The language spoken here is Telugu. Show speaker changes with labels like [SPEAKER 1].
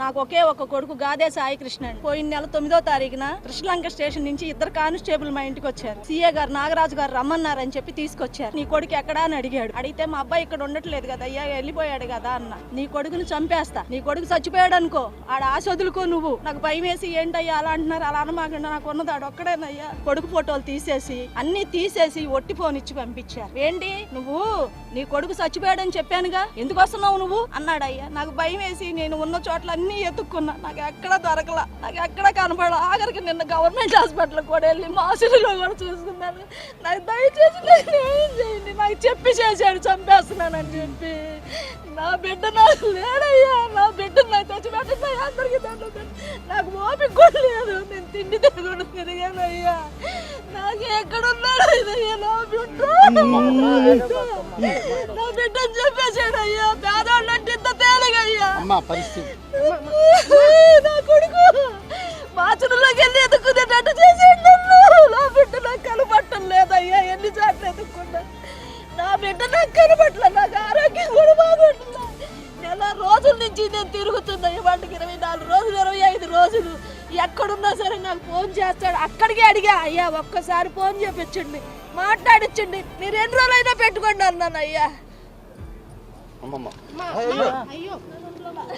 [SPEAKER 1] నాకు ఒకే ఒక కొడుకు గాదే సాయి కృష్ణ. పోయిన నెల 9వ తారీఖున కృష్ణలంక స్టేషన్ నుంచి 2 కానిస్టేబుల్ మా ఇంటికి వచ్చారు. సీఏ గారు నాగరాజు గారు రమ్మన్నారని చెప్పి తీసుకొచ్చారు. నీ కొడుకు ఎక్కడా అని అడిగాడు. అడిగితే మా అబ్బాయి ఇక్కడ ఉండట్లేదు కదా అయ్యా, వెళ్ళిపోయాడు కదా అన్న. నీ కొడుకుని చంపేస్తా, నీ కొడుకు చచ్చిపోయాడు అనుకో, ఆడ ఆశొదులుకో నువ్వు. నాకు భయం వేసి ఏంటయ్యా అలా అంటున్నారు, అలా అనమాకండి, నాకు ఉన్నది ఆడు ఒక్కడేనయ్యా. కొడుకు ఫోటోలు తీసేసి అన్ని తీసేసి ఒట్టి ఫోన్ ఇచ్చి పంపించారు. ఏంటి నువ్వు నీ కొడుకు చచ్చిపోయాడని చెప్పానుగా, ఎందుకు వస్తున్నావు నువ్వు అన్నాడయ్యా. నాకు భయం వేసి నేను ఉన్న చోట్ల అన్ని ఎత్తుక్కున్నా, నాకు ఎక్కడ దొరకలా, నాకు ఎక్కడ కనపడ. ఆఖరికి నిన్న గవర్నమెంట్ హాస్పిటల్ కూడా వెళ్ళి మాసులో కూడా చూసుకున్నాను. నాకు దయచేసి ఏం చేయండి, నాకు చెప్పి చేశాడు చంపేస్తున్నానని చెప్పి. నా బిడ్డ నాకు లేడయ్యా, నా బిడ్డ నాకు తెచ్చిపెట్టండి అందరికి దాంట్లో. నాకు ఓపిక కూడా లేదు, నేను తిండి తిరగడం తిరిగానయ్యా. నాకు ఎక్కడున్నాడు ఇదయ్యా నా బిడ్డ, నా బిడ్డని చెప్పేశాడు అయ్యా. పేదవాళ్ళు అంటే ఇంత తేలిగయ్యా. నా కొడుకు బాచులోకి వెళ్ళి ఎదుక్కునేటట్టు చేసేయండి నన్ను. నా బిడ్డ నాకు కనపట్టం లేదయ్యా, ఎన్నిసార్లు ఎదుక్కున్నా నా బిడ్డ నాకు కనపట్ల. నాకు ఆరోగ్యం కూడా బాగోట్లా. నెల రోజుల నుంచి నేను తిరుగుతున్నా, వాటికి 24 రోజులు 25 రోజులు ఎక్కడున్నా సరే నాకు ఫోన్ చేస్తాడు. అక్కడికే అడిగా అయ్యా ఒక్కసారి ఫోన్ చేపించండి, మాట్లాడించండి, మీరు ఎన్ని రోజులైనా పెట్టుకోండి అన్నాను అయ్యా.
[SPEAKER 2] అయ్యో